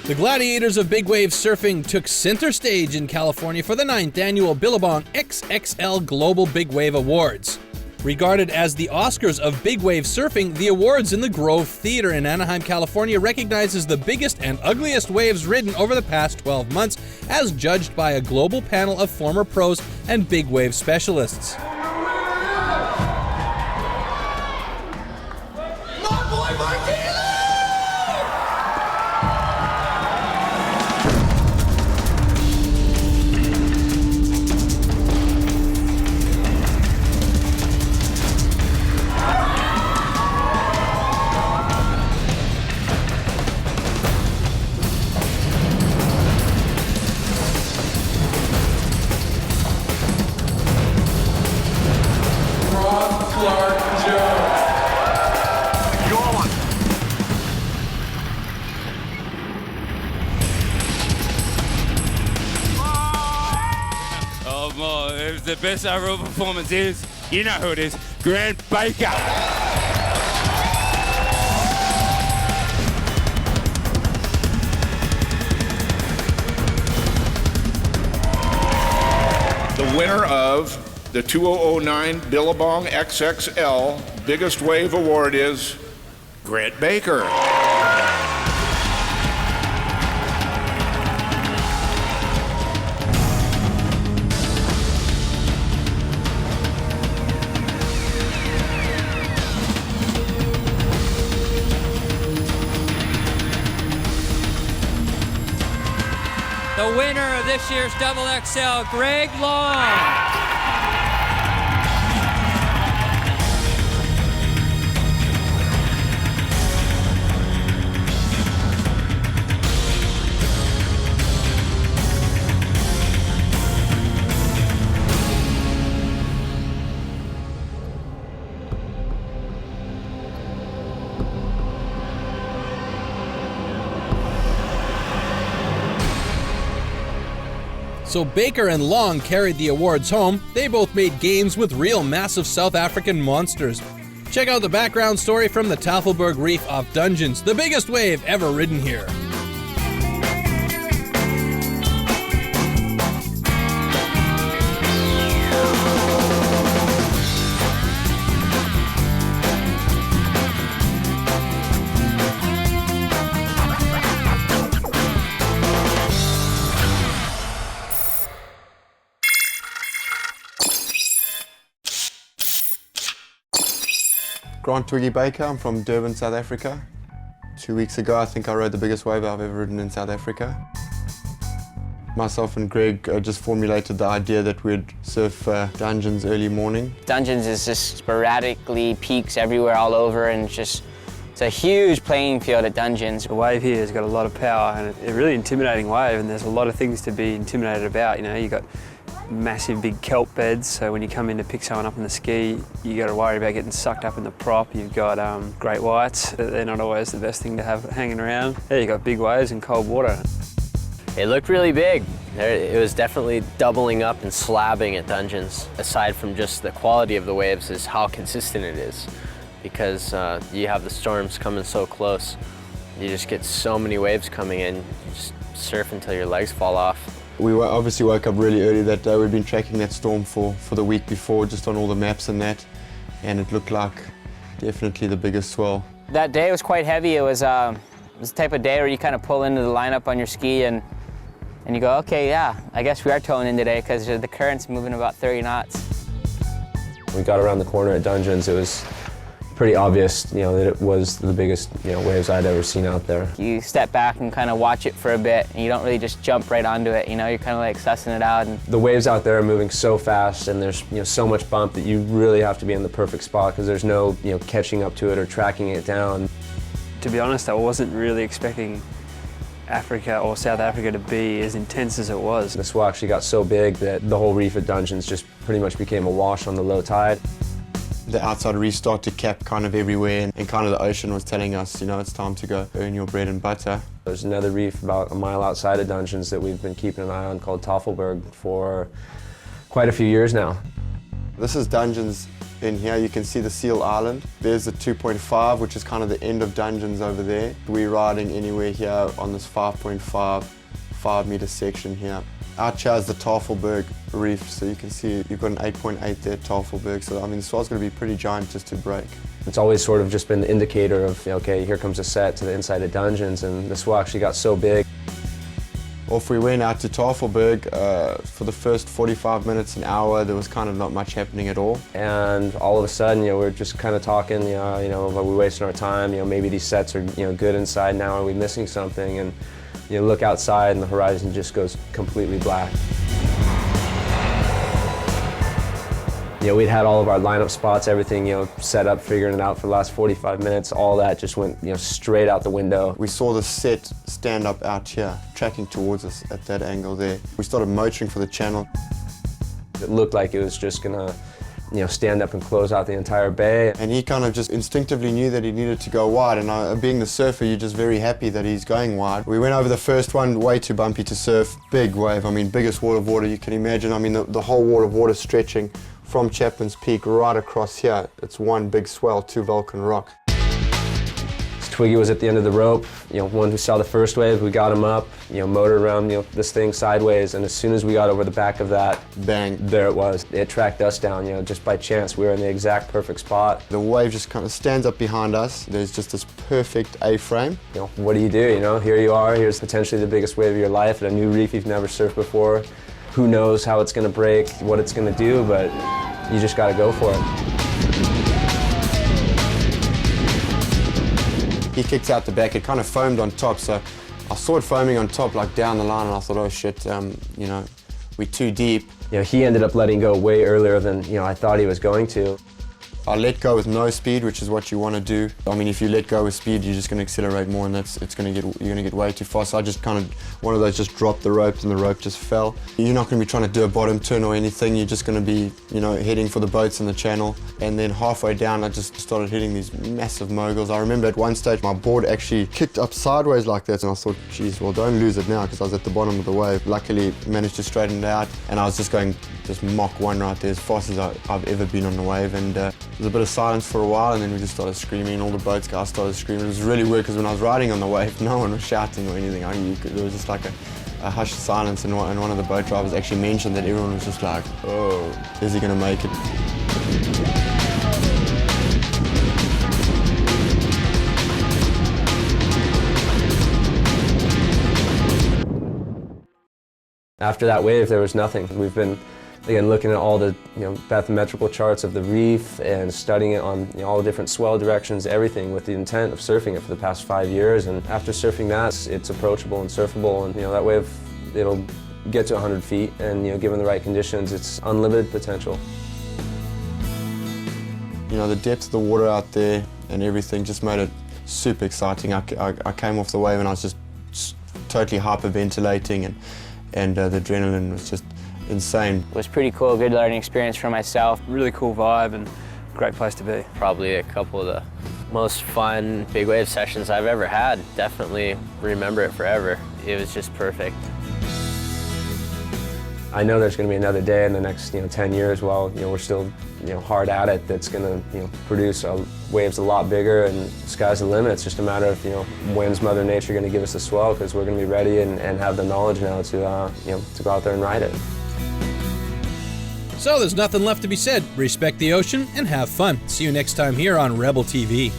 The gladiators of big wave surfing took center stage in California for the 9th annual Billabong XXL Global Big Wave Awards. Regarded as the Oscars of big wave surfing, the awards in the Grove Theater in Anaheim, California recognizes the biggest and ugliest waves ridden over the past 12 months, as judged by a global panel of former pros and big wave specialists. If the best overall performance is, you know who it is, Grant Baker. The winner of the 2009 Billabong XXL Biggest Wave Award is Grant Baker. The winner of this year's Double XL, Greg Long. So Baker and Long carried the awards home. They both made games with real massive South African monsters. Check out the background story from the Tafelberg Reef off Dungeons, the biggest wave ever ridden here. Grant Twiggy Baker, I'm from Durban, South Africa. 2 weeks ago, I think I rode the biggest wave I've ever ridden in South Africa. Myself and Greg just formulated the idea that we'd surf Dungeons early morning. Dungeons is just sporadically peaks everywhere all over, and it's a huge playing field at Dungeons. The wave here has got a lot of power and it's a really intimidating wave, and there's a lot of things to be intimidated about. You know, you've got massive big kelp beds, so when you come in to pick someone up on the ski, you got to worry about getting sucked up in the prop. You've got great whites, they're not always the best thing to have hanging around. Yeah, you've got big waves and cold water. It looked really big. It was definitely doubling up and slabbing at Dungeons. Aside from just the quality of the waves, is how consistent it is. Because you have the storms coming so close. You just get so many waves coming in, you just surf until your legs fall off. We obviously woke up really early that day. We'd been tracking that storm for the week before, just on all the maps and that, and it looked like definitely the biggest swell. That day was quite heavy. It was the type of day where you kind of pull into the lineup on your ski and you go, okay, yeah, I guess we are towing in today because the current's moving about 30 knots. We got around the corner at Dungeons, it was pretty obvious, that it was the biggest, waves I'd ever seen out there. You step back and kind of watch it for a bit, and you don't really just jump right onto it. You're kind of like sussing it out. And the waves out there are moving so fast, and there's so much bump that you really have to be in the perfect spot because there's no catching up to it or tracking it down. To be honest, I wasn't really expecting Africa or South Africa to be as intense as it was. The swell actually got so big that the whole reef at Dungeons just pretty much became a wash on the low tide. The outside reef started to cap kind of everywhere, and kind of the ocean was telling us, it's time to go earn your bread and butter. There's another reef about a mile outside of Dungeons that we've been keeping an eye on called Tafelberg for quite a few years now. This is dungeons in here. You can see the Seal Island. There's the 2.5, which is kind of the end of dungeons over there. We're riding anywhere here on this 5.5, 5-meter section here. Out here is the Tafelberg Reef, so you can see you've got an 8.8 there, Tafelberg. So I mean, the swell's going to be pretty giant just to break. It's always sort of just been the indicator of, okay, here comes a set to the inside of dungeons, and the swell actually got so big. Off we went out to Tafelberg. For the first 45 minutes, an hour, there was kind of not much happening at all. And all of a sudden, we're just kind of talking, are we wasting our time? Maybe these sets are, good inside now. Are we missing something? And look outside, and the horizon just goes completely black. We'd had all of our lineup spots, everything, set up, figuring it out for the last 45 minutes. All that just went, straight out the window. We saw the set stand up out here, tracking towards us at that angle there. We started motoring for the channel. It looked like it was just gonna, stand up and close out the entire bay. And he kind of just instinctively knew that he needed to go wide, and being the surfer, you're just very happy that he's going wide. We went over the first one, way too bumpy to surf. Big wave, I mean, biggest wall of water you can imagine. I mean, the whole wall of water stretching from Chapman's Peak right across here. It's one big swell, 2 Vulcan rock. Twiggy was at the end of the rope. One who saw the first wave, we got him up, motored around this thing sideways, and as soon as we got over the back of that, bang, there it was. It tracked us down, just by chance. We were in the exact perfect spot. The wave just kind of stands up behind us. There's just this perfect A-frame. What do? Here you are, here's potentially the biggest wave of your life at a new reef you've never surfed before. Who knows how it's gonna break, what it's gonna do, but you just gotta go for it. He kicked out the back, it kind of foamed on top, so I saw it foaming on top, like down the line, and I thought, oh shit, we're too deep. He ended up letting go way earlier than I thought he was going to. I let go with no speed, which is what you want to do. I mean, if you let go with speed, you're just going to accelerate more, and you're going to get way too fast. So I just kind of, one of those, just dropped the ropes, and the rope just fell. You're not going to be trying to do a bottom turn or anything. You're just going to be, heading for the boats in the channel. And then halfway down, I just started hitting these massive moguls. I remember at one stage, my board actually kicked up sideways like that, and I thought, geez, well, don't lose it now, because I was at the bottom of the wave. Luckily, managed to straighten it out, and I was just going Mach 1 right there, as fast as I've ever been on the wave. And there was a bit of silence for a while, and then we just started screaming. All the boats guys started screaming. It was really weird, because when I was riding on the wave, no one was shouting or anything. There was just like a hushed silence, and one of the boat drivers actually mentioned that everyone was just like, oh, is he going to make it? After that wave, there was nothing. We've been, again, looking at all the bathymetrical charts of the reef and studying it on all the different swell directions, everything, with the intent of surfing it for the past 5 years. And after surfing that, it's approachable and surfable, and that wave, it'll get to 100 feet, and given the right conditions, it's unlimited potential. The depth of the water out there and everything just made it super exciting. I came off the wave and I was just totally hyperventilating, and the adrenaline was just insane. It was pretty cool, good learning experience for myself. Really cool vibe and great place to be. Probably a couple of the most fun big wave sessions I've ever had. Definitely remember it forever. It was just perfect. I know there's going to be another day in the next 10 years while we're still hard at it, that's going to produce waves a lot bigger, and the sky's the limit. It's just a matter of when's Mother Nature going to give us the swell, because we're going to be ready and have the knowledge now to go out there and ride it. So there's nothing left to be said. Respect the ocean and have fun. See you next time here on Rebel TV.